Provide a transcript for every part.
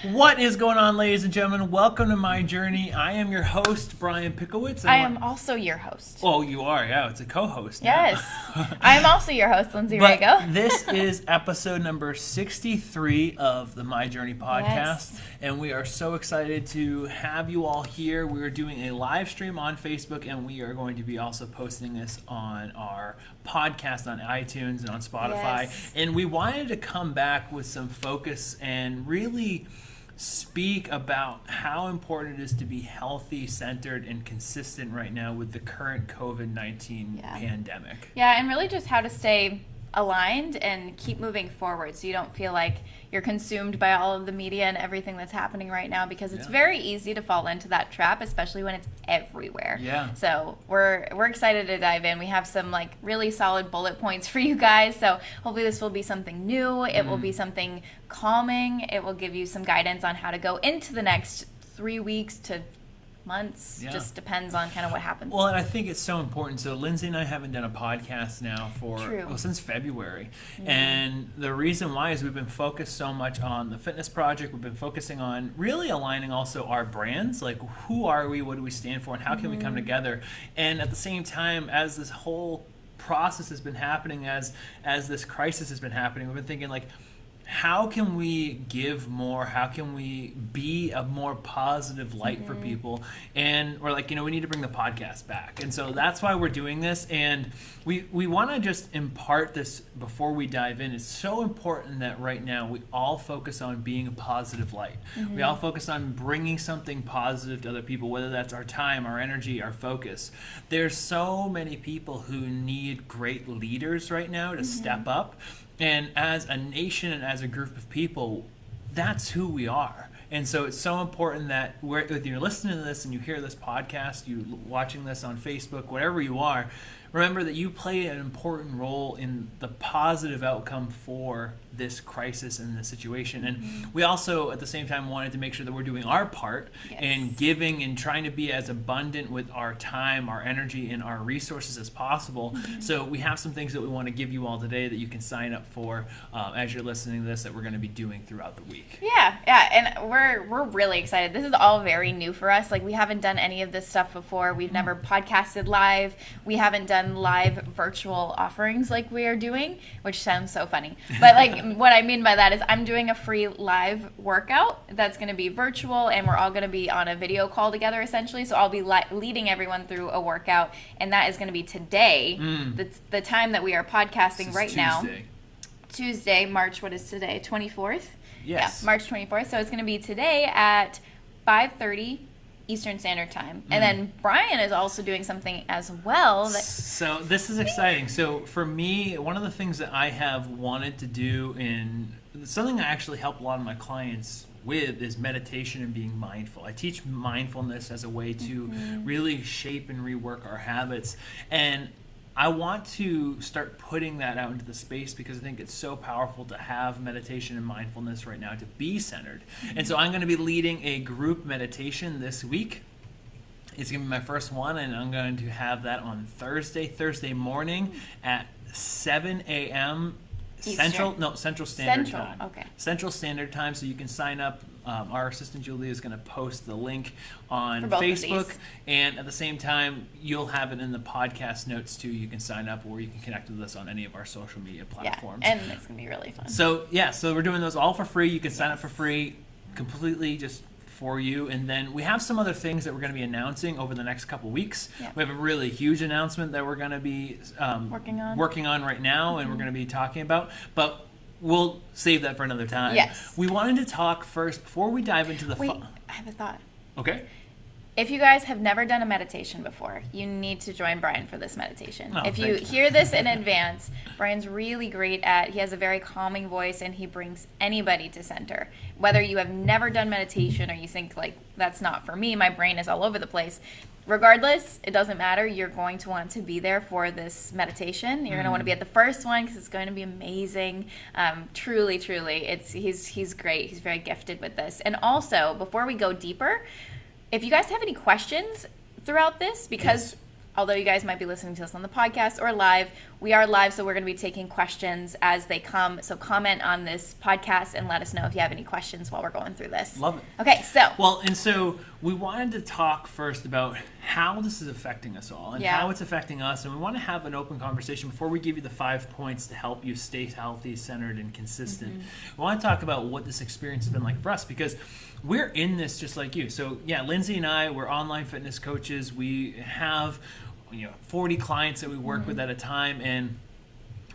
What is going on, ladies and gentlemen? Welcome to my journey. I am your host, Brian Pickowitz. I am also your host. Oh, you are? Yeah, it's a co-host now. Yes. I am also your host, Lindsay Rago. This is episode number 63 of the My Journey podcast. Yes. And we are so excited to have you all here. We are doing a live stream on Facebook, and we are going to be also posting this on our podcast on iTunes and on Spotify. Yes. And we wanted to come back with some focus and really speak about how important it is to be healthy, centered, and consistent right now with the current COVID-19 pandemic. Yeah, and really just how to stay aligned and keep moving forward so you don't feel like you're consumed by all of the media and everything that's happening right now, because it's very easy to fall into that trap, especially when it's everywhere. Yeah. So we're excited to dive in. We have some like really solid bullet points for you guys. So hopefully this will be something new. It will be something calming. It will give you some guidance on how to go into the next 3 weeks to months. Just depends on kind of what happens. Well, and I think it's so important. So Lindsay and I haven't done a podcast now since February. And the reason why is we've been focused so much on the fitness project. We've been focusing on really aligning also our brands, like who are we, what do we stand for, and how can we come together. And at the same time, as this whole process has been happening, as this crisis has been happening, we've been thinking like, how can we give more? How can we be a more positive light for people? And we're like, we need to bring the podcast back. And so that's why we're doing this. And we want to just impart this before we dive in. It's so important that right now we all focus on being a positive light. We all focus on bringing something positive to other people, whether that's our time, our energy, our focus. There's so many people who need great leaders right now to step up. And as a nation and as a group of people, that's who we are. And so it's so important that whether you're listening to this and you hear this podcast, you're watching this on Facebook, whatever you are, remember that you play an important role in the positive outcome for this crisis and this situation. And we also, at the same time, wanted to make sure that we're doing our part in giving and trying to be as abundant with our time, our energy, and our resources as possible. So we have some things that we want to give you all today that you can sign up for as you're listening to this, that we're going to be doing throughout the week. Yeah, and we're really excited. This is all very new for us. Like, we haven't done any of this stuff before. We've never podcasted live. We haven't done live virtual offerings like we are doing, which sounds so funny. But like, what I mean by that is I'm doing a free live workout that's going to be virtual, and we're all going to be on a video call together essentially. So I'll be leading everyone through a workout, and that is going to be today. The time that we are podcasting right now. Tuesday, March, what is today? 24th? Yes. Yeah, March 24th. So it's going to be today at 5:30 Eastern Standard Time. And then Brian is also doing something as well. So this is exciting. So for me, one of the things that I have wanted to do, and something I actually help a lot of my clients with, is meditation and being mindful. I teach mindfulness as a way to really shape and rework our habits. And I want to start putting that out into the space because I think it's so powerful to have meditation and mindfulness right now, to be centered. And so I'm going to be leading a group meditation this week. It's going to be my first one, and I'm going to have that on Thursday morning at 7 a.m. Central Standard Time. Okay. Central Standard Time, so you can sign up. Our assistant Julie is going to post the link on For both Facebook, and at the same time, you'll have it in the podcast notes too. You can sign up, or you can connect with us on any of our social media platforms. Yeah, and it's going to be really fun. So we're doing those all for free. You can sign up for free, completely just for you. And then we have some other things that we're going to be announcing over the next couple weeks. We have a really huge announcement that we're going to be working on right now, and we're going to be talking about, but we'll save that for another time. Yes. We wanted to talk first, before we dive into the... Wait, I have a thought. Okay. If you guys have never done a meditation before, you need to join Brian for this meditation. Oh, if you hear this in advance, Brian's really great he has a very calming voice, and he brings anybody to center. Whether you have never done meditation or you think, like, that's not for me, my brain is all over the place. Regardless, it doesn't matter. You're going to want to be there for this meditation. You're going to want to be at the first one because it's going to be amazing. Truly, he's great. He's very gifted with this. And also, before we go deeper, if you guys have any questions throughout this, because although you guys might be listening to us on the podcast or live, we are live, so we're going to be taking questions as they come. So comment on this podcast and let us know if you have any questions while we're going through this. Love it. Okay, so. Well, and so we wanted to talk first about how this is affecting us all and how it's affecting us. And we want to have an open conversation before we give you the 5 points to help you stay healthy, centered, and consistent. We want to talk about what this experience has been like for us, because we're in this just like you. So yeah, Lindsay and I, we're online fitness coaches. We have 40 clients that we work with at a time, and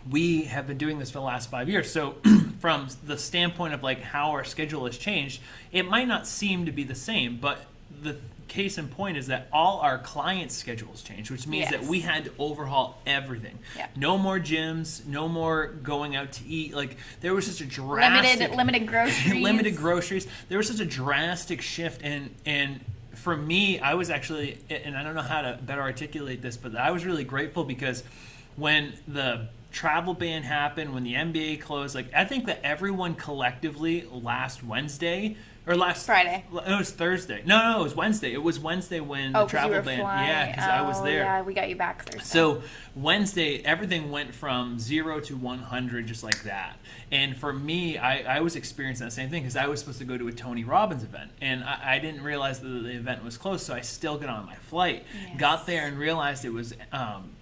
we have been doing this for the last 5 years. So from the standpoint of like how our schedule has changed, it might not seem to be the same, but the case in point is that all our clients' schedules changed, which means that we had to overhaul everything. No more gyms, no more going out to eat. Like, there was such a drastic limited groceries. There was such a drastic shift, and for me, I was actually, and I don't know how to better articulate this, but I was really grateful because when the travel ban happened, when the NBA closed, like, I think that everyone collectively last Wednesday, or last Friday. It was Thursday. No, it was Wednesday. It was Wednesday when the travel ban. Flying. Yeah, because I was there. Yeah, we got you back Thursday. So Wednesday, everything went from 0 to 100 just like that. And for me, I was experiencing that same thing because I was supposed to go to a Tony Robbins event, and I didn't realize that the event was closed, so I still got on my flight. Got there and realized it was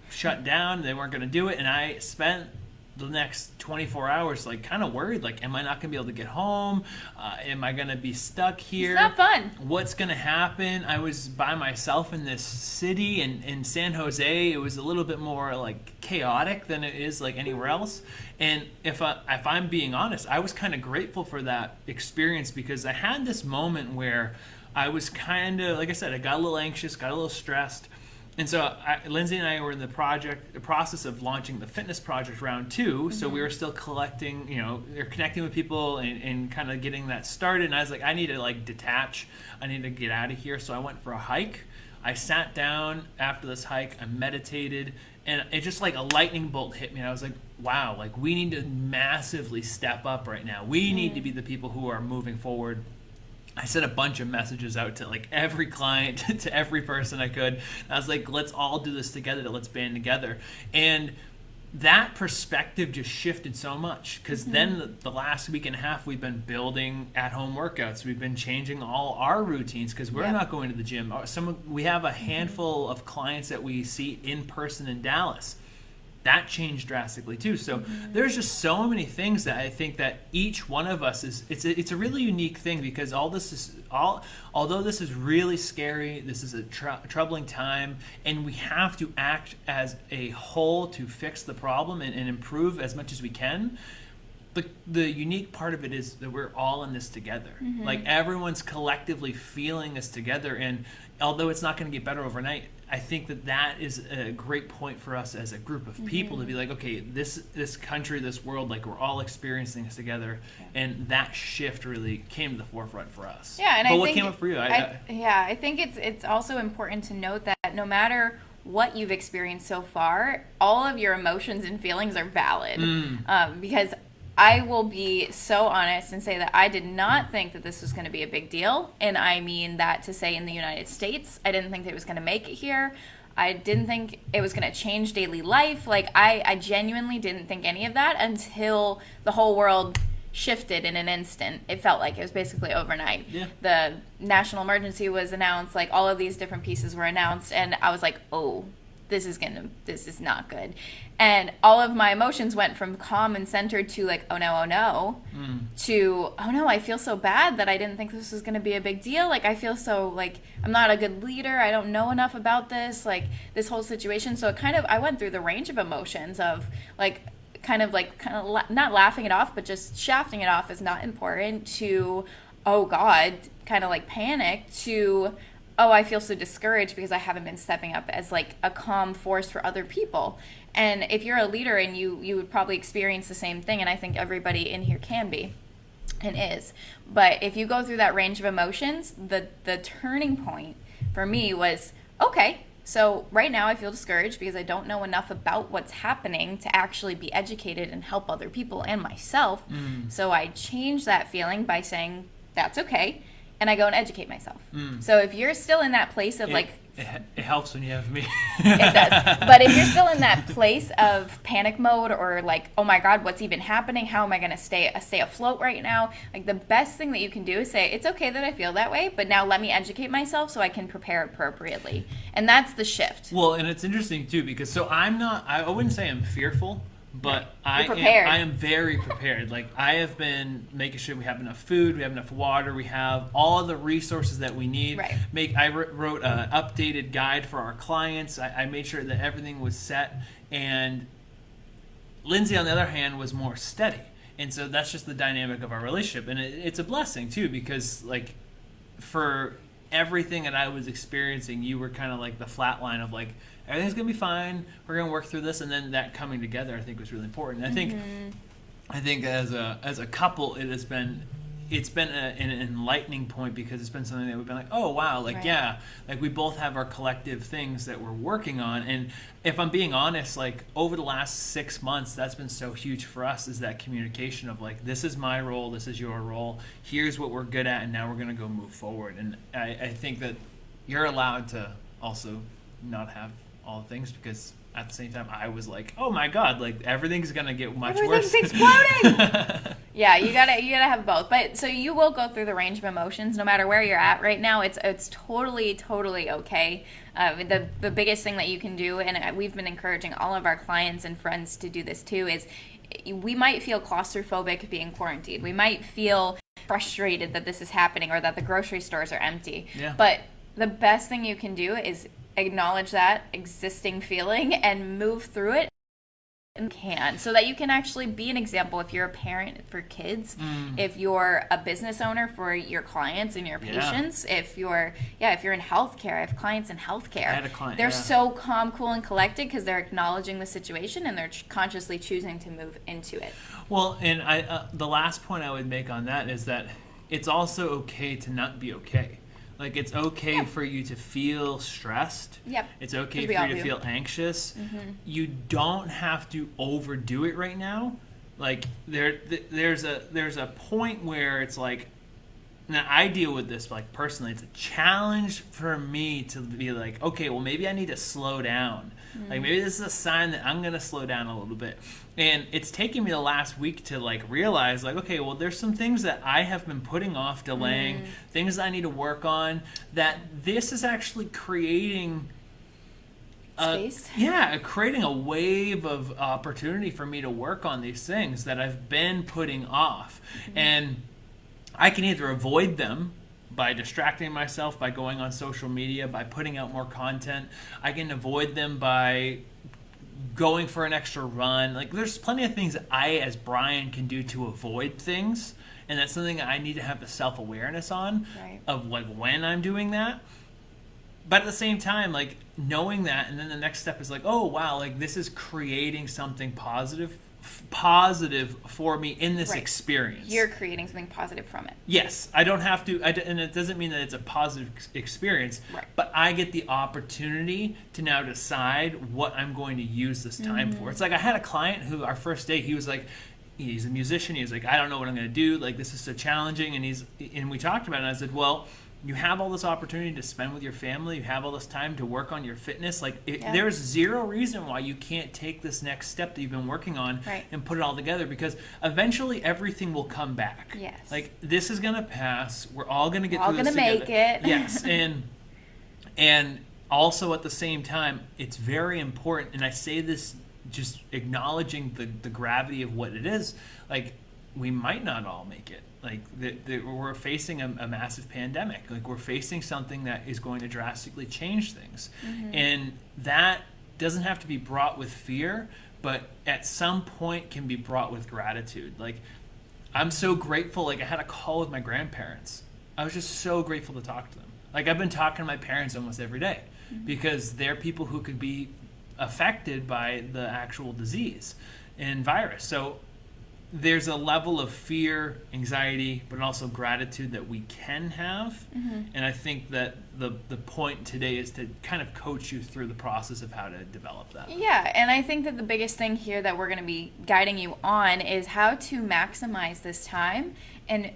shut down. They weren't going to do it, and I spent the next 24 hours like kind of worried, like, am I not gonna be able to get home? Am I gonna be stuck here? It's not fun. What's gonna happen? I was by myself in this city, and in San Jose it was a little bit more like chaotic than it is like anywhere else. And if I'm being honest, I was kind of grateful for that experience, because I had this moment where I was kind of, like I said, I got a little anxious, got a little stressed. And so Lindsay and I were in the process of launching the fitness project round 2. So we were still collecting, or connecting with people and kind of getting that started. And I was like, I need to like detach. I need to get out of here. So I went for a hike. I sat down after this hike. I meditated, and it just like a lightning bolt hit me. And I was like, wow, like we need to massively step up right now. We need to be the people who are moving forward. I sent a bunch of messages out to like every client, to every person I could. I was like, let's all do this together, let's band together. And that perspective just shifted so much, because then the last week and a half we've been building at-home workouts. We've been changing all our routines because we're not going to the gym. We have a handful of clients that we see in person in Dallas. That changed drastically too. So there's just so many things that I think that each one of us it's a really unique thing, because although this is really scary, this is a troubling time, and we have to act as a whole to fix the problem and improve as much as we can. But the unique part of it is that we're all in this together. Like, everyone's collectively feeling this together, and although it's not going to get better overnight, I think that is a great point for us as a group of people to be like, okay, this country, this world, like, we're all experiencing this together, and that shift really came to the forefront for us. Yeah, and but I what think came up for you? I think it's also important to note that no matter what you've experienced so far, all of your emotions and feelings are valid, because I will be so honest and say that I did not think that this was going to be a big deal. And I mean that to say in the United States, I didn't think that it was going to make it here. I didn't think it was going to change daily life. Like, I genuinely didn't think any of that until the whole world shifted in an instant. It felt like it was basically overnight. Yeah. The national emergency was announced, like all of these different pieces were announced, and I was like, oh, this is not good. And all of my emotions went from calm and centered to like, oh no, to, oh no, I feel so bad that I didn't think this was going to be a big deal. Like, I feel so like I'm not a good leader. I don't know enough about this, like this whole situation. So I went through the range of emotions of like, kind of not laughing it off, but just shafting it off as not important, to, oh God, kind of like panic, to, oh, I feel so discouraged because I haven't been stepping up as like a calm force for other people. And if you're a leader, and you would probably experience the same thing, and I think everybody in here can be and is. But if you go through that range of emotions, the turning point for me was, okay, so right now I feel discouraged because I don't know enough about what's happening to actually be educated and help other people and myself. So I change that feeling by saying, that's okay. And I go and educate myself. So if you're still in that place of like It helps when you have me. It does. But if you're still in that place of panic mode or like, oh my God, what's even happening? How am I going to stay afloat right now? Like the best thing that you can do is say, it's okay that I feel that way, but now let me educate myself so I can prepare appropriately. And that's the shift. Well, and it's interesting too, because I wouldn't say I'm fearful, but I am very prepared. Like I have been making sure we have enough food, we have enough water, we have all of the resources that we need. Right. I wrote an updated guide for our clients. I made sure that everything was set. And Lindsay, on the other hand, was more steady. And so that's just the dynamic of our relationship. And it's a blessing too, because like for everything that I was experiencing, you were kind of like the flat line of like, everything's gonna be fine, we're gonna work through this, and then that coming together I think was really important. I think as a couple it's been an enlightening point, because it's been something that we've been like, oh wow, like right. Yeah, like we both have our collective things that we're working on. And if I'm being honest, like over the last 6 months, that's been so huge for us, is that communication of like, this is my role, this is your role, here's what we're good at, and now we're gonna go move forward. And I think that you're allowed to also not have all the things, because at the same time I was like, oh my God, like everything's gonna get much worse. Everything's exploding. Yeah, you gotta have both. But so you will go through the range of emotions no matter where you're at right now. It's totally okay. The biggest thing that you can do, and we've been encouraging all of our clients and friends to do this too, is we might feel claustrophobic being quarantined. We might feel frustrated that this is happening or that the grocery stores are empty. Yeah. But the best thing you can do is acknowledge that existing feeling and move through it and can, so that you can actually be an example. If you're a parent for kids, if you're a business owner for your clients and your patients, if you're in healthcare, I have clients in healthcare. I had a client, they're so calm, cool, and collected because they're acknowledging the situation and they're consciously choosing to move into it. Well, and the last point I would make on that is that it's also okay to not be okay. Like, it's okay for you to feel stressed. Yep. It's okay for you to feel anxious. Mm-hmm. You don't have to overdo it right now. Like, there's a point where it's like, now I deal with this, like, personally. It's a challenge for me to be like, okay, well, maybe I need to slow down. Mm-hmm. Like, maybe this is a sign that I'm going to slow down a little bit. And it's taken me the last week to, like, realize, like, okay, well, there's some things that I have been putting off, delaying, things that I need to work on, that this is actually creating space. Creating a wave of opportunity for me to work on these things that I've been putting off. Mm-hmm. And I can either avoid them by distracting myself, by going on social media, by putting out more content. I can avoid them by going for an extra run. Like, there's plenty of things that I, as Brian, can do to avoid things. And that's something that I need to have the self-awareness on, right, of, like, when I'm doing that. But at the same time, like, knowing that, and then the next step is like, oh, wow, like, this is creating something positive for me in this experience. You're creating something positive from it. Yes, I don't have to, and it doesn't mean that it's a positive experience, right, but I get the opportunity to now decide what I'm going to use this time for. It's like, I had a client who, our first day, he was like, he's a musician, he was like, I don't know what I'm going to do, like, this is so challenging, and we talked about it, and I said, well, you have all this opportunity to spend with your family. You have all this time to work on your fitness. Like, there's zero reason why you can't take this next step that you've been working on, right, and put it all together, because eventually everything will come back. Yes. Like, this is going to pass. We're all going to get through this together. We're all going to make it. Yes. And also at the same time, it's very important, and I say this just acknowledging the gravity of what it is. Like, we might not all make it. Like, we're facing a massive pandemic. Like, we're facing something that is going to drastically change things. Mm-hmm. And that doesn't have to be brought with fear, but at some point can be brought with gratitude. Like, I'm so grateful. Like, I had a call with my grandparents. I was just so grateful to talk to them. Like, I've been talking to my parents almost every day, because they're people who could be affected by the actual disease and virus. So there's a level of fear, anxiety, but also gratitude that we can have. Mm-hmm. And I think that the point today is to kind of coach you through the process of how to develop that. Yeah, and I think that the biggest thing here that we're going to be guiding you on is how to maximize this time and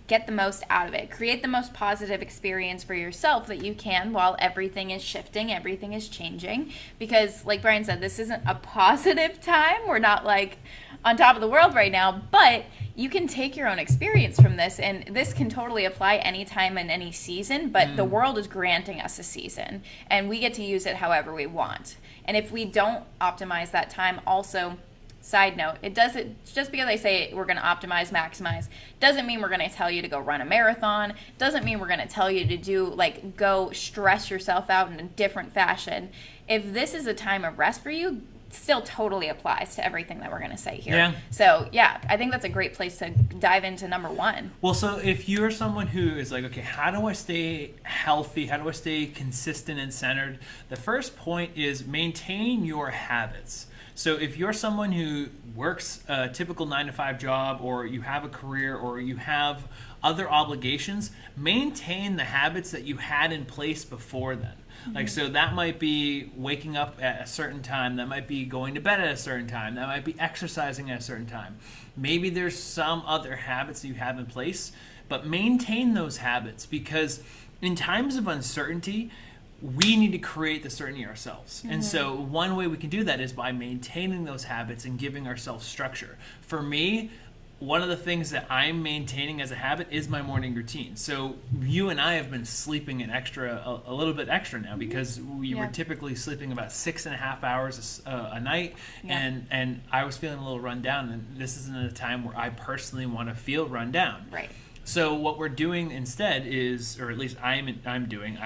get the most out of it. Create the most positive experience for yourself that you can while everything is shifting, everything is changing. Because like Brian said, this isn't a positive time. We're not like on top of the world right now, but you can take your own experience from this, and this can totally apply anytime in any season, but the world is granting us a season, and we get to use it however we want. And if we don't optimize that time, also, side note, it doesn't, just because I say we're going to optimize, maximize, doesn't mean we're going to tell you to go run a marathon, doesn't mean we're going to tell you to do, like, go stress yourself out in a different fashion. If this is a time of rest for you, still totally applies to everything that we're going to say here. Yeah. So, yeah, I think that's a great place to dive into number one. Well, so if you're someone who is like, okay, how do I stay healthy? How do I stay consistent and centered? The first point is maintain your habits. So if you're someone who works a typical 9-to-5 job, or you have a career, or you have other obligations, maintain the habits that you had in place before then. Like, so that might be waking up at a certain time. That might be going to bed at a certain time. That might be exercising at a certain time. Maybe there's some other habits that you have in place, but maintain those habits, because in times of uncertainty, we need to create the certainty ourselves. And so one way we can do that is by maintaining those habits and giving ourselves structure. For me, one of the things that I'm maintaining as a habit is my morning routine. So you and I have been sleeping a little bit extra now, because we were typically sleeping about 6.5 hours a night, and I was feeling a little run down, and this isn't a time where I personally want to feel run down. Right. So what we're doing instead is, or at least I'm doing,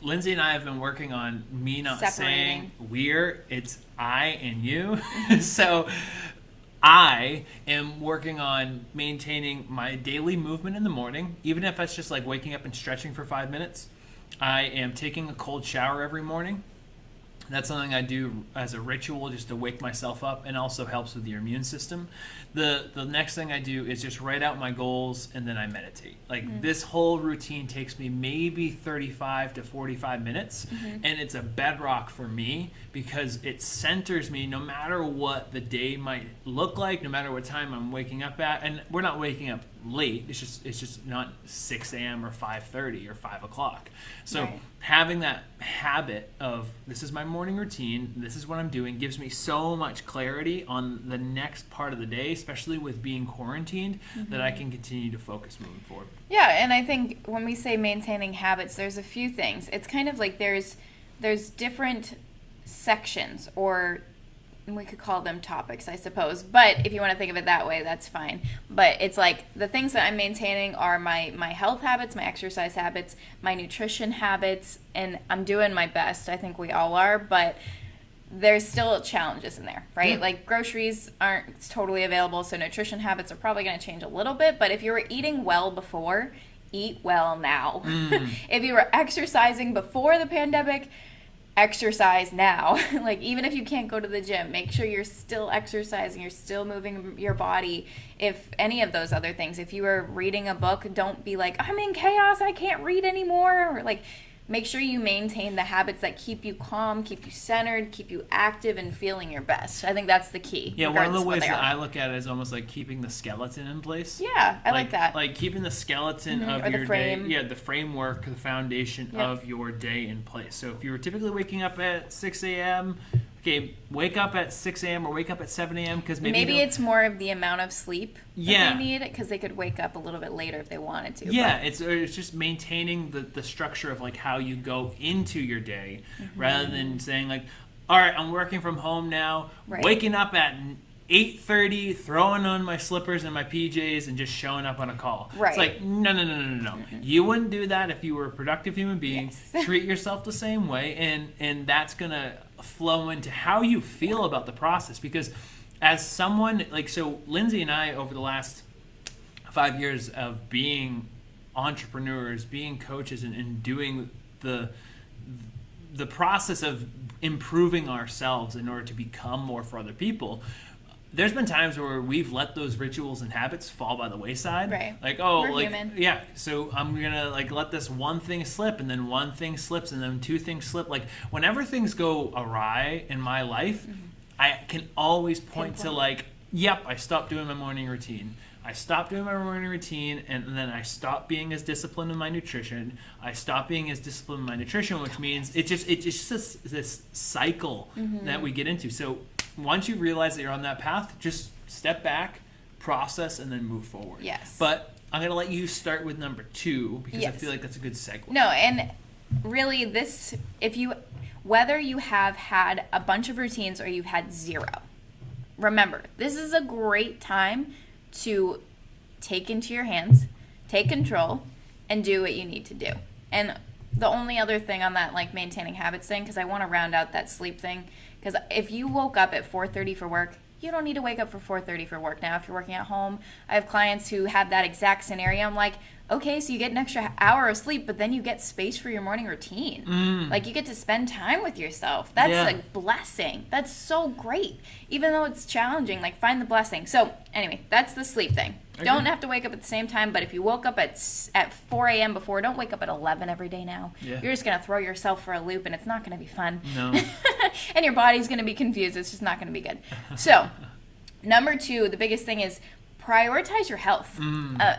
Lindsay and I have been working on me not saying we're, it's I and you. So I am working on maintaining my daily movement in the morning, even if that's just like waking up and stretching for 5 minutes. I am taking a cold shower every morning. That's something I do as a ritual, just to wake myself up, and also helps with your immune system. The next thing I do is just write out my goals, and then I meditate. Like this whole routine takes me maybe 35 to 45 minutes, and it's a bedrock for me, because it centers me no matter what the day might look like, no matter what time I'm waking up at. And we're not waking up late. It's just not 6 a.m. or 5:30 or 5 o'clock. So having that habit of, this is my morning routine, this is what I'm doing, gives me so much clarity on the next part of the day, especially with being quarantined, that I can continue to focus moving forward. Yeah, and I think when we say maintaining habits, there's a few things. It's kind of like there's different sections, or we could call them topics, I suppose. But if you want to think of it that way, that's fine. But it's like the things that I'm maintaining are my health habits, my exercise habits, my nutrition habits, and I'm doing my best. I think we all are, but there's still challenges in there, right? Like groceries aren't totally available, so nutrition habits are probably going to change a little bit. But if you were eating well before, eat well now. If you were exercising before the pandemic, exercise now. Like, even if you can't go to the gym, make sure you're still exercising, you're still moving your body. If any of those other things, if you are reading a book, don't be like, I'm in chaos, I can't read anymore. Or like, make sure you maintain the habits that keep you calm, keep you centered, keep you active and feeling your best. I think that's the key. Yeah, one of the ways that I look at it is almost like keeping the skeleton in place. Yeah, I like that. Like keeping the skeleton of your day. Yeah, the framework, the foundation of your day in place. So if you were typically waking up at 6 a.m., okay, wake up at 6 a.m. or wake up at 7 a.m. because maybe it's more of the amount of sleep that they need, because they could wake up a little bit later if they wanted to. Yeah, it's just maintaining the structure of like how you go into your day, rather than saying like, all right, I'm working from home now, waking up at 8:30, throwing on my slippers and my PJs and just showing up on a call. Right. It's like, no. You wouldn't do that if you were a productive human being. Yes. Treat yourself the same way, and that's going to flow into how you feel about the process. Because as someone, like, so Lindsay and I, over the last 5 years of being entrepreneurs, being coaches, and doing the process of improving ourselves in order to become more for other people, there's been times where we've let those rituals and habits fall by the wayside. Right. Like, oh, we're like, human. Yeah, so I'm going to like let this one thing slip, and then one thing slips, and then two things slip. Like, whenever things go awry in my life, I can always point to like, yep, I stopped doing my morning routine. I stopped doing my morning routine, and then I stopped being as disciplined in my nutrition. I stopped being as disciplined in my nutrition, which means it's just this cycle that we get into. So once you realize that you're on that path, just step back, process, and then move forward. Yes. But I'm going to let you start with number 2 because I feel like that's a good segue. No, and really this, whether you have had a bunch of routines or you've had 0, remember, this is a great time to take into your hands, take control, and do what you need to do. And the only other thing on that, like, maintaining habits thing, because I want to round out that sleep thing, because if you woke up at 4:30 for work, you don't need to wake up for 4:30 for work. Now, if you're working at home, I have clients who have that exact scenario. I'm like, okay, so you get an extra hour of sleep, but then you get space for your morning routine. Like, you get to spend time with yourself. That's a blessing. That's so great. Even though it's challenging, like, find the blessing. So anyway, that's the sleep thing. Don't have to wake up at the same time, but if you woke up at 4 a.m. before, don't wake up at 11 every day now. Yeah. You're just going to throw yourself for a loop, and it's not going to be fun. No. And your body's going to be confused. It's just not going to be good. So number 2, the biggest thing is prioritize your health.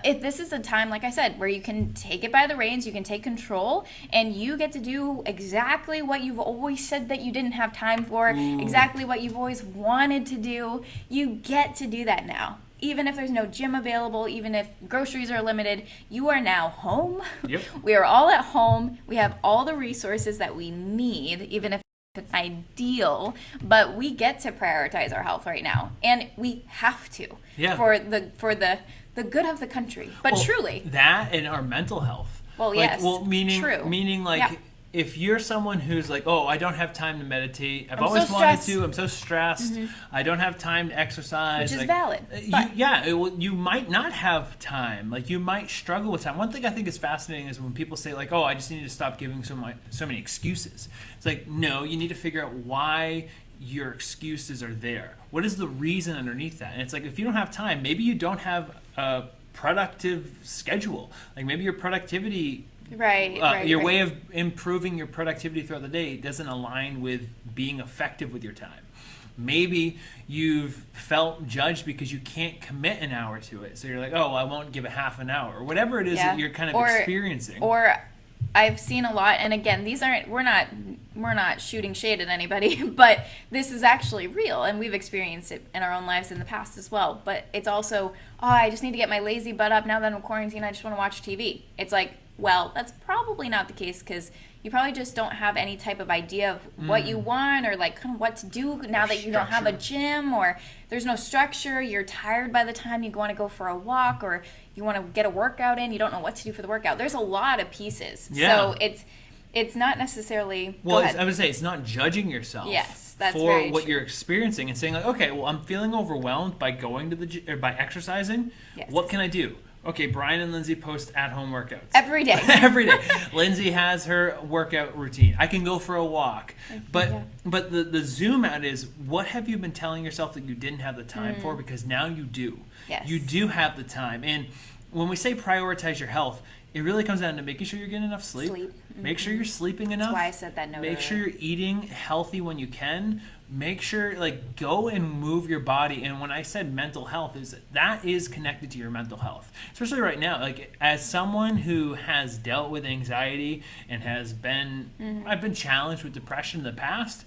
If this is a time, like I said, where you can take it by the reins, you can take control, and you get to do exactly what you've always said that you didn't have time for, exactly what you've always wanted to do. You get to do that now. Even if there's no gym available, even if groceries are limited, you are now home. Yep. We are all at home. We have all the resources that we need, even if it's ideal, but we get to prioritize our health right now, and we have to for the good of the country. But truly, that and our mental health. Well, like, yes, meaning like if you're someone who's like, oh, I don't have time to meditate. I've always wanted to. I'm so stressed. I don't have time to exercise. Which is valid. You might not have time. Like, you might struggle with time. One thing I think is fascinating is when people say, like, oh, I just need to stop giving so many excuses. It's like, no, you need to figure out why your excuses are there. What is the reason underneath that? And it's like, if you don't have time, maybe you don't have a productive schedule. Like, maybe your productivity... your way of improving your productivity throughout the day doesn't align with being effective with your time. Maybe you've felt judged because you can't commit an hour to it. So you're like, oh, I won't give a half an hour. Or whatever it is that you're kind of experiencing. Or I've seen a lot, and again, we're not shooting shade at anybody, but this is actually real, and we've experienced it in our own lives in the past as well. But it's also, I just need to get my lazy butt up. Now that I'm quarantined, I just want to watch TV. It's like, well, that's probably not the case, because you probably just don't have any type of idea of what you want, or like kind of what to do now that you don't have a gym, or there's no structure. You're tired by the time you want to go for a walk, or you want to get a workout in. You don't know what to do for the workout. There's a lot of pieces. Yeah. So it's not necessarily... Well, I would say it's not judging yourself for what you're experiencing and saying, like, okay, well, I'm feeling overwhelmed by going to the gym, or by exercising. Yes. What can I do? Okay, Brian and Lindsay post at-home workouts. Every day. Every day. Lindsay has her workout routine. I can go for a walk. But the zoom out is, what have you been telling yourself that you didn't have the time for? Because now you do. Yes. You do have the time. And when we say prioritize your health, it really comes down to making sure you're getting enough sleep. Make sure you're sleeping enough. That's why I said that. Make sure you're eating healthy when you can. Make sure, like, go and move your body. And when I said mental health, that is connected to your mental health. Especially right now, like, as someone who has dealt with anxiety and has been, I've been challenged with depression in the past.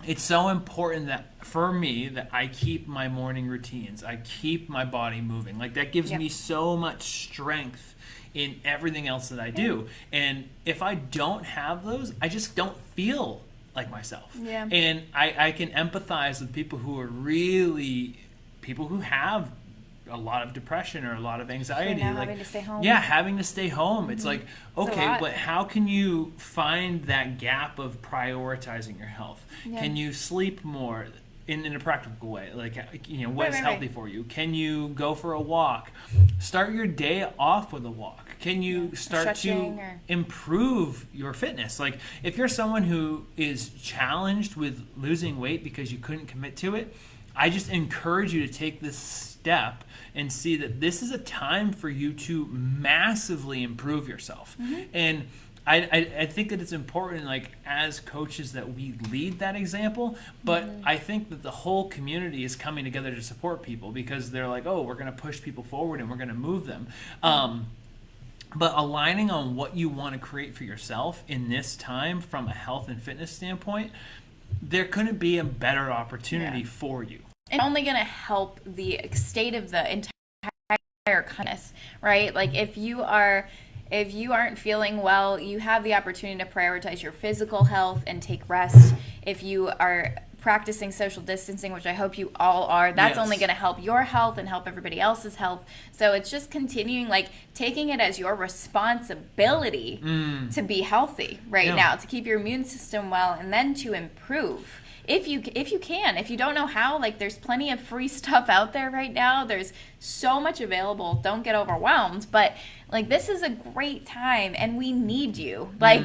It's so important that, for me, that I keep my morning routines. I keep my body moving. Like, that gives me so much strength in everything else that I do. And if I don't have those, I just don't feel like myself. Yeah. And I can empathize with people who have a lot of depression or a lot of anxiety. Like, having to stay home. Yeah, having to stay home. It's like, okay, but how can you find that gap of prioritizing your health? Yeah. Can you sleep more in a practical way? Like, what's healthy for you? Can you go for a walk? Start your day off with a walk. Can you start to improve your fitness? Like, if you're someone who is challenged with losing weight because you couldn't commit to it, I just encourage you to take this step and see that this is a time for you to massively improve yourself. And I think that it's important, like, as coaches, that we lead that example, but I think that the whole community is coming together to support people, because they're like, oh, we're going to push people forward and we're going to move them. But aligning on what you want to create for yourself in this time from a health and fitness standpoint, there couldn't be a better opportunity for you. And only going to help the state of the entire kindness, right? Like, if you aren't feeling well, you have the opportunity to prioritize your physical health and take rest. If you are practicing social distancing, which I hope you all are, that's only going to help your health and help everybody else's health. So it's just continuing, like, taking it as your responsibility to be healthy now, to keep your immune system well, and then to improve. If you can. If you don't know how, like, there's plenty of free stuff out there right now. There's so much available. Don't get overwhelmed. But, like, this is a great time, and we need you. Like,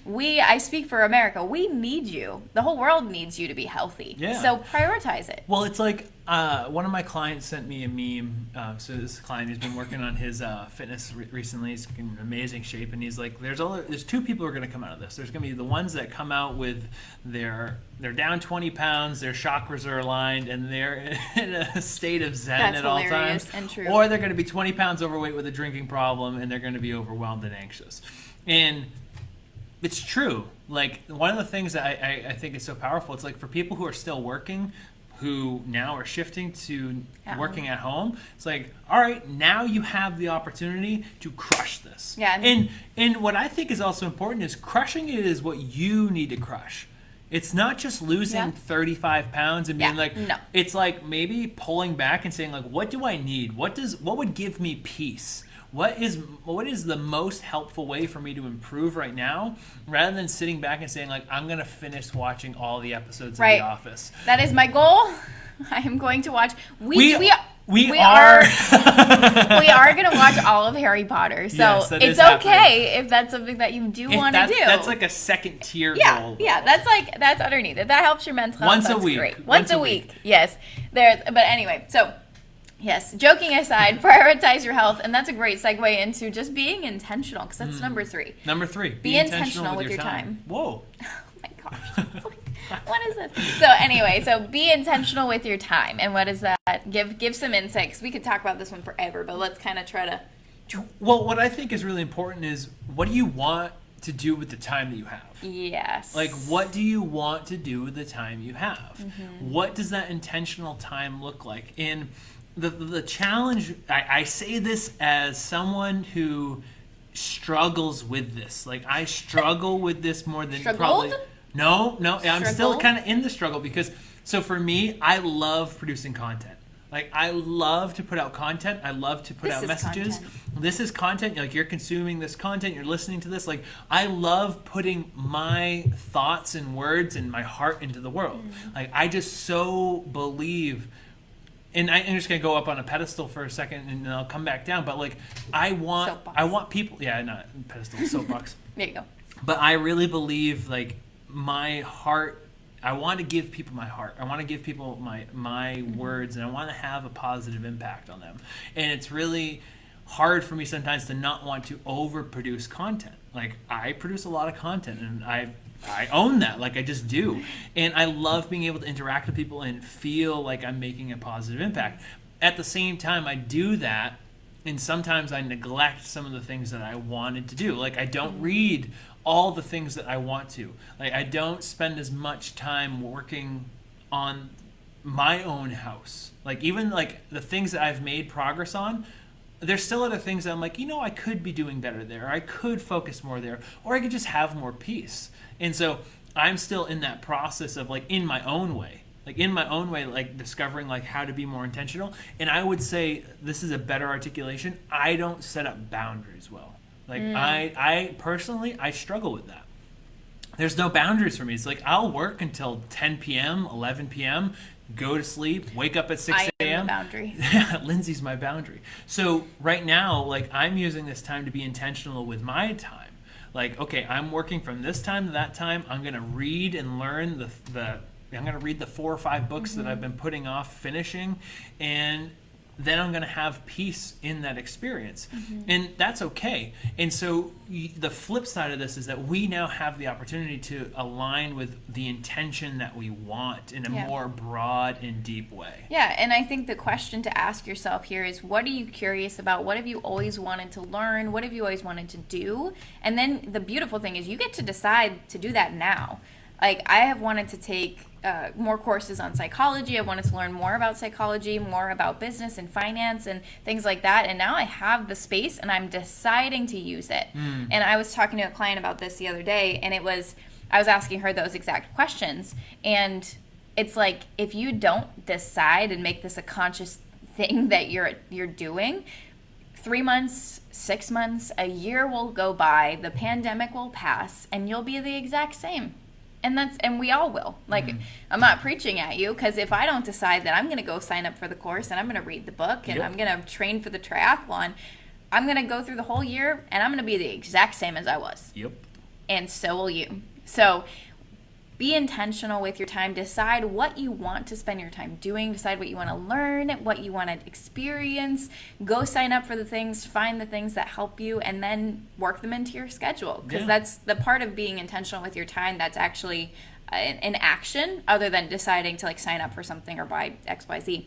I speak for America. We need you. The whole world needs you to be healthy. Yeah. So prioritize it. Well, it's like one of my clients sent me a meme. So this client who's been working on his fitness recently. He's in amazing shape, and he's like, there's two people who are going to come out of this. There's going to be the ones that come out with they're down 20 pounds, their chakras are aligned, and they're in a state of zen at all times. And true. Or they're going to be 20 pounds overweight with a drinking problem, and they're going to be overwhelmed and anxious. And it's true. Like, one of the things that I think is so powerful, it's like, for people who are still working, who now are shifting to working at home, it's like, all right, now you have the opportunity to crush this. Yeah. And what I think is also important is crushing it is what you need to crush. It's not just losing 35 pounds and being it's like maybe pulling back and saying, like, what do I need? What would give me peace? What is the most helpful way for me to improve right now, rather than sitting back and saying, like, I'm going to finish watching all the episodes of The Office. That is my goal. I am going to watch. We are going to watch all of Harry Potter. So yes, it's okay if that's something that you do want to do. That's like a second tier goal. Yeah, that's underneath it. That helps your mental health. Once a week. Great. Once a week. Yes. But anyway, so yes, joking aside, prioritize your health, and that's a great segue into just being intentional, because that's number 3. Number 3. Be intentional with your time. Whoa. Oh my gosh. What is this? So anyway, be intentional with your time. And what is that? Give some insight, because we could talk about this one forever, but let's kind of try to... Well, what I think is really important is, what do you want to do with the time that you have? Yes. Like, what do you want to do with the time you have? What does that intentional time look like? And the challenge, I say this as someone who struggles with this. Like, I struggle with this more than probably... No, I'm still kind of in the struggle, because, so for me, I love producing content. Like, I love to put out content. I love to put out messages. This is content. Like, you're consuming this content. You're listening to this. Like, I love putting my thoughts and words and my heart into the world. Like, I just so believe, and I'm just going to go up on a pedestal for a second and then I'll come back down. But, like, I want people, not pedestal, soapbox. There you go. But I really believe, like, my heart, I want to give people my heart. I want to give people my words, and I want to have a positive impact on them. And it's really hard for me sometimes to not want to overproduce content. Like, I produce a lot of content, and I own that. Like, I just do. And I love being able to interact with people and feel like I'm making a positive impact. At the same time, I do that, and sometimes I neglect some of the things that I wanted to do. Like, I don't read all the things that I want to. Like, I don't spend as much time working on my own house. Like, even like the things that I've made progress on, there's still other things that I'm like, I could be doing better there. Or I could focus more there. Or I could just have more peace. And so I'm still in that process of, like, in my own way, like discovering, like, how to be more intentional. And I would say this is a better articulation. I don't set up boundaries well. Like, I personally, I struggle with that. There's no boundaries for me. It's like, I'll work until 10 p.m., 11 p.m., go to sleep, wake up at 6 a.m. I am the boundary. Yeah, Lindsay's my boundary. So right now, like, I'm using this time to be intentional with my time. Like, okay, I'm working from this time to that time. I'm going to read and learn I'm going to read the 4 or 5 books that I've been putting off finishing. And then I'm going to have peace in that experience. And that's okay. And so the flip side of this is that we now have the opportunity to align with the intention that we want in a more broad and deep way. Yeah, and I think the question to ask yourself here is, what are you curious about? What have you always wanted to learn? What have you always wanted to do? And then the beautiful thing is you get to decide to do that now. Like, I have wanted to take more courses on psychology. I wanted to learn more about psychology, more about business and finance and things like that. And now I have the space and I'm deciding to use it. And I was talking to a client about this the other day, and I was asking her those exact questions. And it's like, if you don't decide and make this a conscious thing that you're doing, 3 months, 6 months, a year will go by, the pandemic will pass, and you'll be the exact same. And we all will. Like, I'm not preaching at you, because if I don't decide that I'm going to go sign up for the course and I'm going to read the book and I'm going to train for the triathlon, I'm going to go through the whole year and I'm going to be the exact same as I was. Yep. And so will you. So be intentional with your time. Decide what you want to spend your time doing. Decide what you want to learn, what you want to experience. Go sign up for the things, find the things that help you, and then work them into your schedule. Because that's the part of being intentional with your time that's actually an action, other than deciding to like sign up for something or buy XYZ,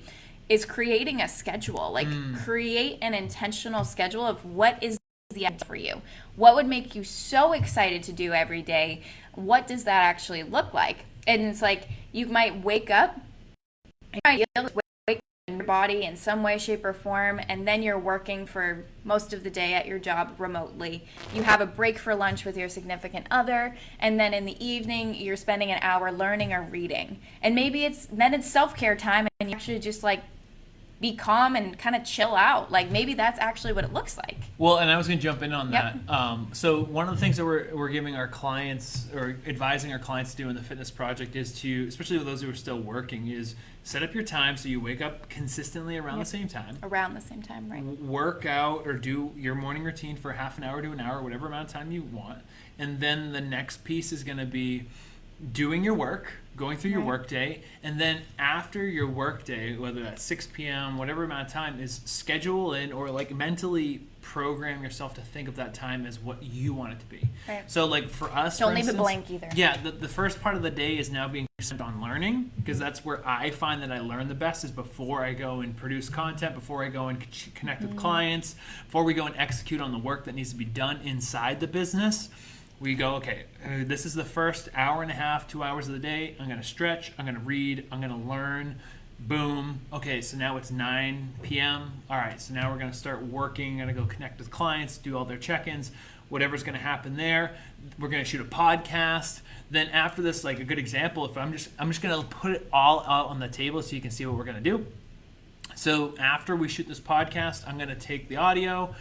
is creating a schedule. Like, create an intentional schedule of what is the end for you. What would make you so excited to do every day? What does that actually look like? And it's like, you might wake up, wake up in your body in some way, shape, or form, and then you're working for most of the day at your job remotely. You have a break for lunch with your significant other, and then in the evening you're spending an hour learning or reading. And maybe it's self-care time, and you actually just like be calm and kind of chill out. Like, maybe that's actually what it looks like. Well, and I was going to jump in on that. So one of the things that we're giving our clients, or advising our clients to do in the fitness project, is to, especially with those who are still working, is set up your time so you wake up consistently around the same time. Around the same time, right. Work out or do your morning routine for half an hour to an hour, whatever amount of time you want. And then the next piece is going to be doing your work, going through your work day, and then after your work day, whether that's 6 p.m., whatever amount of time, is schedule in or like mentally program yourself to think of that time as what you want it to be. Right. So like for us, don't leave it blank either. Yeah, the first part of the day is now being spent on learning, because that's where I find that I learn the best, is before I go and produce content, before I go and connect with clients, before we go and execute on the work that needs to be done inside the business. We go, okay, this is the first hour and a half, 2 hours of the day. I'm going to stretch. I'm going to read. I'm going to learn. Boom. Okay, so now it's 9 p.m. All right, so now we're going to start working. I'm going to go connect with clients, do all their check-ins, whatever's going to happen there. We're going to shoot a podcast. Then after this, like a good example, if I'm just going to put it all out on the table so you can see what we're going to do. So after we shoot this podcast, I'm going to take the audio,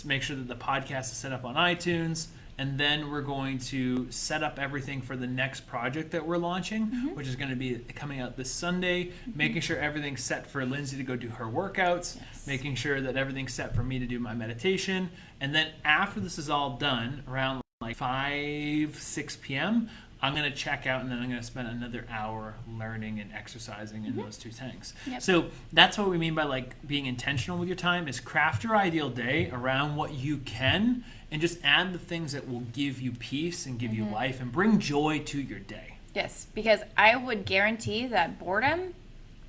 make sure that the podcast is set up on iTunes, and then we're going to set up everything for the next project that we're launching, which is going to be coming out this Sunday, making sure everything's set for Lindsay to go do her workouts, making sure that everything's set for me to do my meditation. And then after this is all done, around like 6 p.m., I'm going to check out, and then I'm going to spend another hour learning and exercising in those two things. So that's what we mean by like being intentional with your time, is craft your ideal day around what you can, and just add the things that will give you peace and give you life and bring joy to your day. Yes, because I would guarantee that boredom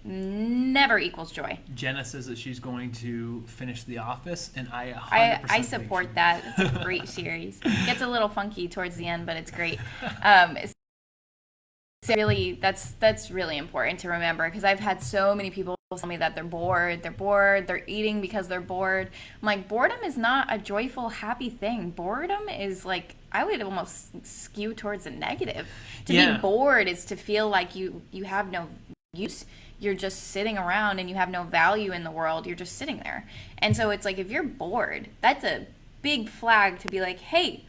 never equals joy. Jenna says that she's going to finish The Office, and I 100% I support that. It's a great series. It gets a little funky towards the end, but it's great. So really, that's really important to remember, because I've had so many people tell me that they're bored, they're eating because they're bored. I'm like, boredom is not a joyful, happy thing. Boredom is like, I would almost skew towards a negative. To be bored is to feel like you have no use. You're just sitting around and you have no value in the world. You're just sitting there. And so it's like, if you're bored, that's a big flag to be like, hey,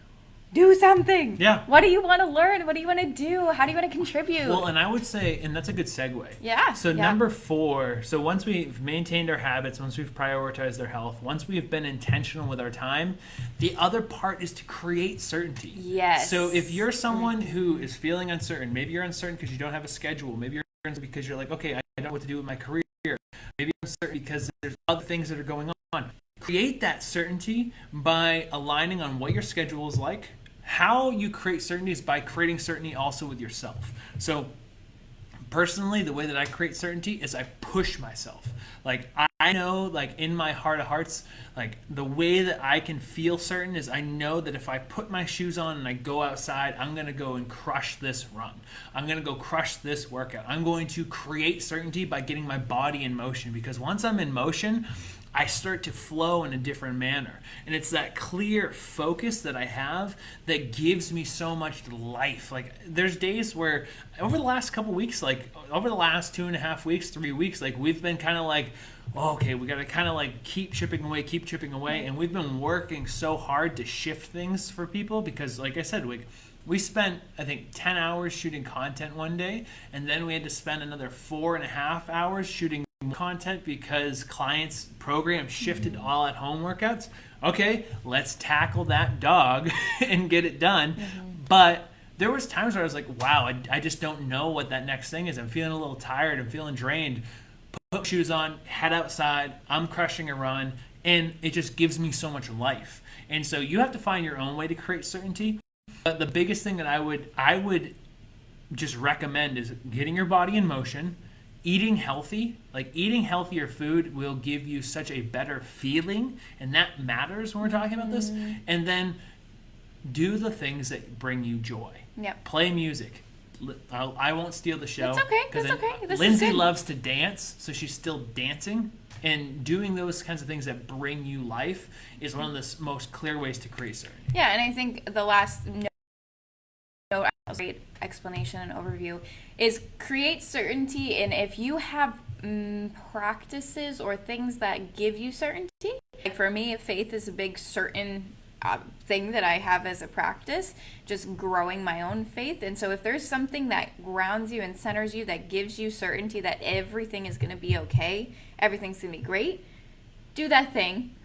do something. Yeah. What do you want to learn? What do you want to do? How do you want to contribute? Well, and I would say, and that's a good segue. Yeah. So number 4, so once we've maintained our habits, once we've prioritized our health, once we've been intentional with our time, the other part is to create certainty. Yes. So if you're someone who is feeling uncertain, maybe you're uncertain because you don't have a schedule, maybe you're uncertain because you're like, okay, I don't know what to do with my career. maybe I'm certain because there's other things that are going on. Create that certainty by aligning on what your schedule is like. How you create certainty is by creating certainty also with yourself. So personally, the way that I create certainty is I push myself. Like, I know, like, in my heart of hearts, like, the way that I can feel certain is I know that if I put my shoes on and I go outside, I'm going to go and crush this run. I'm going to go crush this workout. I'm going to create certainty by getting my body in motion, because once I'm in motion, I start to flow in a different manner. And it's that clear focus that I have that gives me so much life. Like, there's days where over the last couple weeks, like over the last 2.5 weeks, 3 weeks, like we've been kind of like, oh, okay, we got to kind of like keep chipping away. And we've been working so hard to shift things for people because, like I said, we spent, I think, 10 hours shooting content one day, and then we had to spend another 4.5 hours shooting content because clients' programs shifted to all at home workouts. Okay, let's tackle that dog and get it done. But there was times where I was like, wow, I just don't know what that next thing is. I'm feeling a little tired. I'm feeling drained. Put shoes on, head outside. I'm crushing a run, and it just gives me so much life. And so you have to find your own way to create certainty. But the biggest thing that I would just recommend is getting your body in motion. Eating healthy, like eating healthier food will give you such a better feeling, and that matters when we're talking about this. And then do the things that bring you joy. Yep. Play music. I won't steal the show. That's okay. That's okay. Lindsay loves to dance, so she's still dancing. And doing those kinds of things that bring you life is one of the most clear ways to create certainty. Yeah, and I think the last great explanation and overview is create certainty. And if you have practices or things that give you certainty, like for me, faith is a big certain thing that I have as a practice, just growing my own faith. And so if there's something that grounds you and centers you, that gives you certainty that everything is going to be okay, everything's going to be great, do that thing.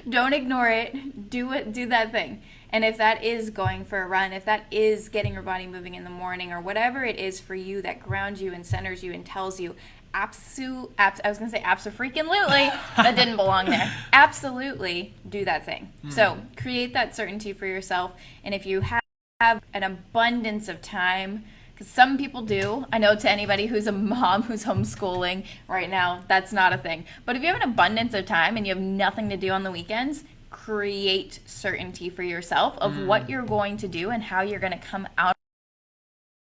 Don't ignore it. Do that thing. And if that is going for a run, if that is getting your body moving in the morning, or whatever it is for you that grounds you and centers you and tells you, I was going to say abso-freaking-lutely. That didn't belong there. Absolutely do that thing. So create that certainty for yourself. And if you have an abundance of time, because some people do, I know to anybody who's a mom who's homeschooling right now, that's not a thing. But if you have an abundance of time and you have nothing to do on the weekends, create certainty for yourself of what you're going to do and how you're going to come out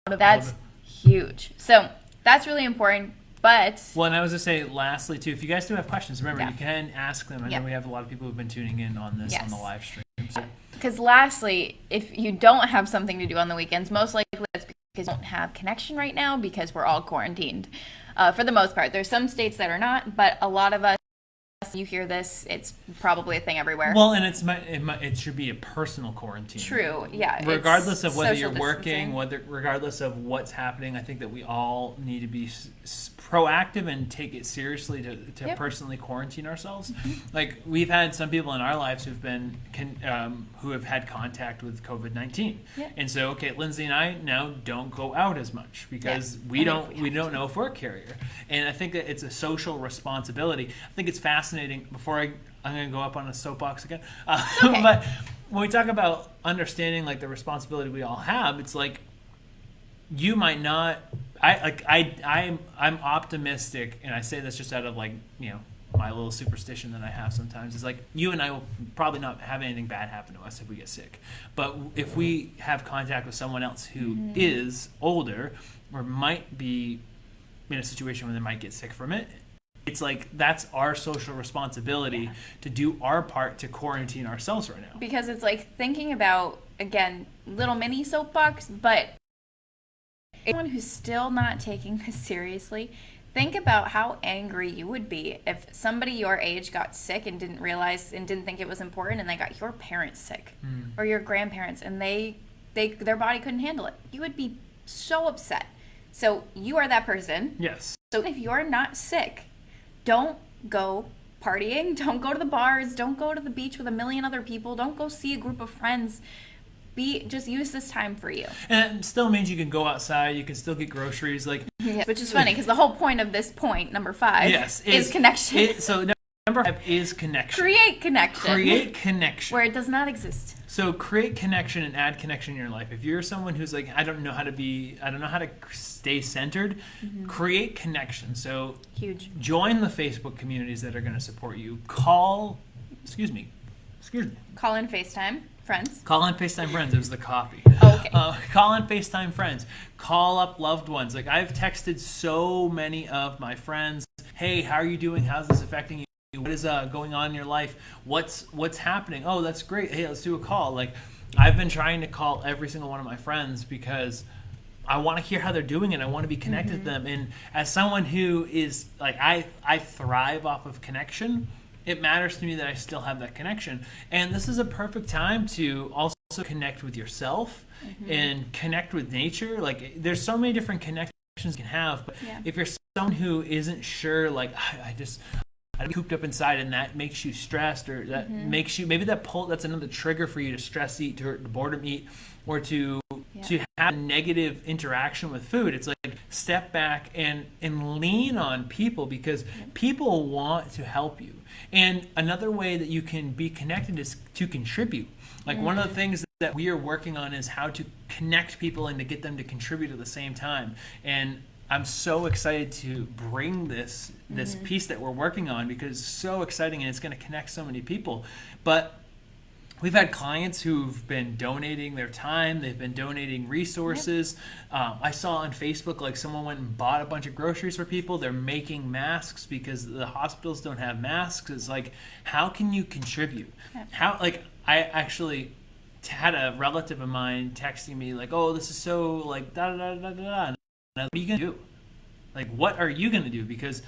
of that's huge. So that's really important. But and I was going to say, lastly, too, if you guys do have questions, remember, you can ask them. I know we have a lot of people who've been tuning in on this on the live stream. Because lastly, if you don't have something to do on the weekends, most likely that's because you don't have connection right now, because we're all quarantined for the most part. There's some states that are not, but a lot of us, you hear this, it's probably a thing everywhere. Well, and it should be a personal quarantine. True, yeah. Regardless of whether you're working, regardless of what's happening, I think that we all need to be proactive and take it seriously to personally quarantine ourselves. Like, we've had some people in our lives who've been who have had contact with COVID-19, and so Lindsay and I now don't go out as much because we don't know if we're a carrier, and I think that it's a social responsibility. I think it's fascinating. Before I'm going to go up on a soapbox again, but when we talk about understanding like the responsibility we all have, it's like you might not. I'm optimistic, and I say this just out of like my little superstition that I have sometimes. Is like you and I will probably not have anything bad happen to us if we get sick, but if we have contact with someone else who is older or might be in a situation where they might get sick from it. It's like that's our social responsibility to do our part to quarantine ourselves right now. Because it's like thinking about, again, little mini soapbox, but anyone who's still not taking this seriously, think about how angry you would be if somebody your age got sick and didn't realize and didn't think it was important, and they got your parents sick or your grandparents, and their body couldn't handle it. You would be so upset. So you are that person. Yes. So if you're not sick, don't go partying, don't go to the bars, don't go to the beach with a million other people, don't go see a group of friends. Just use this time for you. And it still means you can go outside, you can still get groceries. Like Yeah, which is funny because the whole point of this point, number 5, is connection. So number 5 is connection. Create connection. Create connection. Where it does not exist. So create connection and add connection in your life. If you're someone who's like, I don't know how to stay centered, create connection. So huge. Join the Facebook communities that are going to support you. Call in FaceTime friends. Call in FaceTime friends. It was the coffee. Oh, okay. Call in FaceTime friends. Call up loved ones. Like I've texted so many of my friends, hey, how are you doing? How's this affecting you? What is going on in your life? What's happening? Oh, that's great. Hey, let's do a call. Like I've been trying to call every single one of my friends because I want to hear how they're doing and I want to be connected to them. And as someone who is like I thrive off of connection, it matters to me that I still have that connection. And this is a perfect time to also connect with yourself and connect with nature. Like there's so many different connections you can have, but if you're someone who isn't sure, like I'm cooped up inside and that makes you stressed, or that makes you, maybe that's another trigger for you to stress eat, to boredom eat, or to have a negative interaction with food. It's like step back and lean on people, because people want to help you. And another way that you can be connected is to contribute. Like one of the things that we are working on is how to connect people and to get them to contribute at the same time. And I'm so excited to bring this piece that we're working on, because it's so exciting and it's going to connect so many people. But we've had clients who've been donating their time. They've been donating resources. I saw on Facebook, like someone went and bought a bunch of groceries for people. They're making masks because the hospitals don't have masks. It's like, how can you contribute? I actually had a relative of mine texting me like, oh, this is so like da da da da da. What are you going to do? Like, what are you going to do? Because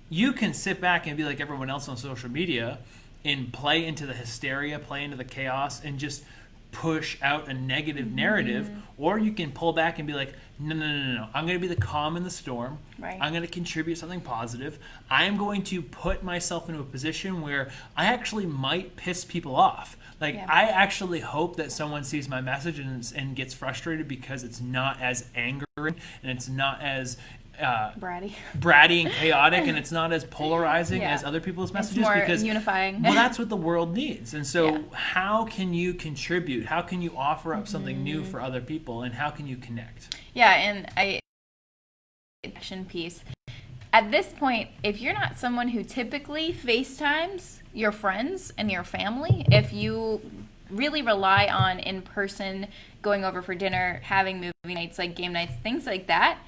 you can sit back and be like everyone else on social media and play into the hysteria, play into the chaos, and just push out a negative narrative. Or you can pull back and be like, no. I'm going to be the calm in the storm. Right. I'm going to contribute something positive. I am going to put myself into a position where I actually might piss people off. Like, I actually hope that someone sees my message and gets frustrated because it's not as angering and it's not as bratty and chaotic, and it's not as polarizing as other people's messages. It's more because unifying. Well, that's what the world needs. And so how can you contribute? How can you offer up something new for other people? And how can you connect? Yeah, and connection piece. At this point, if you're not someone who typically FaceTimes your friends and your family, if you really rely on in-person, going over for dinner, having movie nights, like game nights, things like that,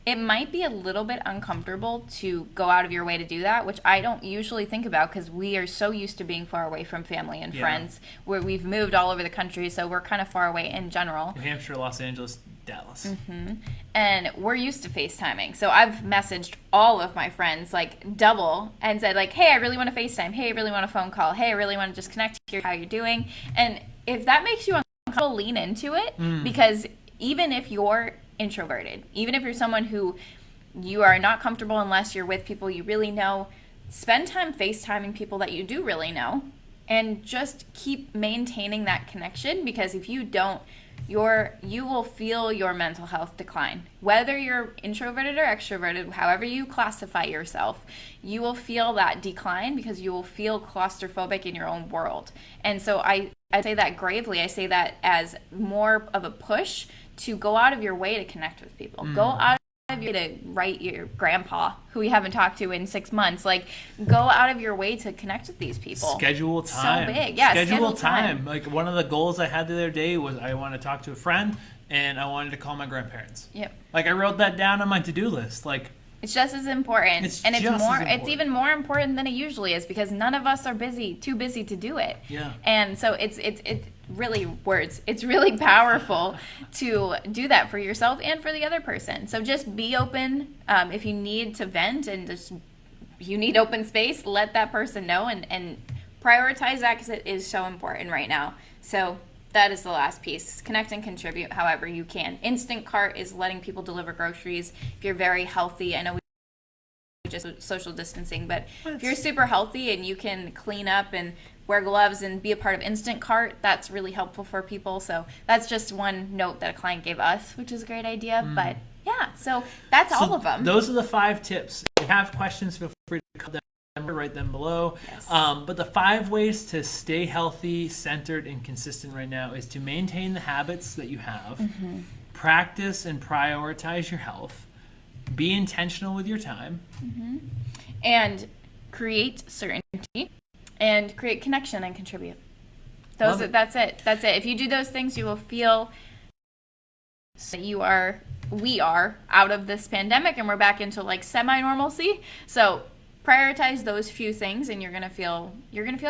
it might be a little bit uncomfortable to go out of your way to do that, which I don't usually think about because we are so used to being far away from family and friends, where we've moved all over the country, so we're kind of far away in general. New Hampshire, Los Angeles, Dallas. And we're used to FaceTiming. So I've messaged all of my friends, like double, and said like, hey, I really want to FaceTime. Hey, I really want a phone call. Hey, I really want to just connect, hear how you're doing. And if that makes you uncomfortable, lean into it, because even if you're introverted, even if you're someone who you are not comfortable unless you're with people you really know, spend time FaceTiming people that you do really know, and just keep maintaining that connection, because if you don't, you will feel your mental health decline. Whether you're introverted or extroverted, however you classify yourself, you will feel that decline because you will feel claustrophobic in your own world. And so I say that gravely. I say that as more of a push to go out of your way to connect with people. Go out of your way to write your grandpa, who you haven't talked to in 6 months. Like, go out of your way to connect with these people. Schedule time. So big. Yeah, schedule time. Like, one of the goals I had the other day was I wanted to talk to a friend and I wanted to call my grandparents. Yep. Like, I wrote that down on my to-do list. Like, it's just as important. It's even more important than it usually is, because none of us are too busy to do it. Yeah. And so it's really words. It's really powerful to do that for yourself and for the other person. So just be open. If you need to vent and you need open space, let that person know and prioritize that, because it is so important right now. So that is the last piece. Connect and contribute however you can. Instant Cart is letting people deliver groceries. If you're very healthy, I know we just social distancing, but if you're super healthy and you can clean up and wear gloves and be a part of Instant Cart, that's really helpful for people. So that's just one note that a client gave us, which is a great idea. But Yeah, so that's all of them. Those are the 5 tips. If you have questions, feel free to cut them or write them below. Yes. But the 5 ways to stay healthy, centered, and consistent right now is to maintain the habits that you have, practice and prioritize your health, be intentional with your time, and create certainty, and create connection and contribute. That's it. If you do those things, you will feel that we are out of this pandemic and we're back into like semi-normalcy. So prioritize those few things and you're gonna feel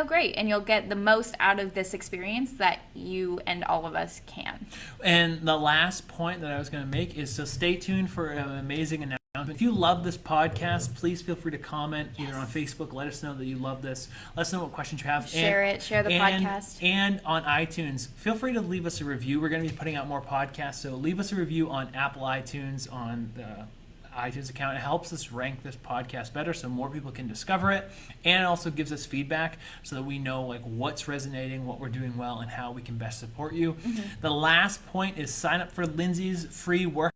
great, and you'll get the most out of this experience that you and all of us can. And the last point that I was going to make is, so stay tuned for an amazing announcement. If you love this podcast, please feel free to comment either on Facebook. Let us know that you love this. Let us know what questions you have. Share the podcast. And on iTunes, feel free to leave us a review. We're going to be putting out more podcasts, so leave us a review on Apple iTunes, on the iTunes account. It helps us rank this podcast better so more people can discover it, and it also gives us feedback so that we know like what's resonating, what we're doing well, and how we can best support you. The last point is sign up for Lindsay's free workout.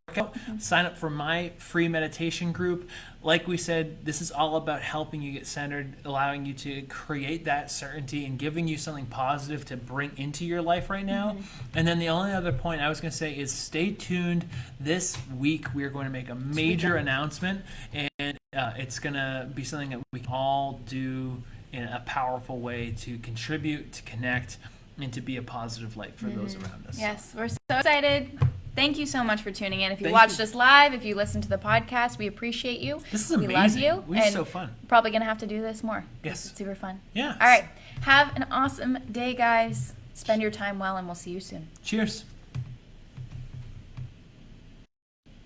Sign up for my free meditation group. Like we said, this is all about helping you get centered, allowing you to create that certainty, and giving you something positive to bring into your life right now. And then the only other point I was going to say is stay tuned. This week we are going to make a major announcement, and it's going to be something that we can all do in a powerful way to contribute, to connect, and to be a positive light for those around us. Yes, we're so excited. Thank you so much for tuning in. If you watched us live, if you listened to the podcast, we appreciate you. This is amazing. We love you. This is so fun. We're probably going to have to do this more. Yes. It's super fun. Yeah. All right. Have an awesome day, guys. Spend your time well, and we'll see you soon. Cheers.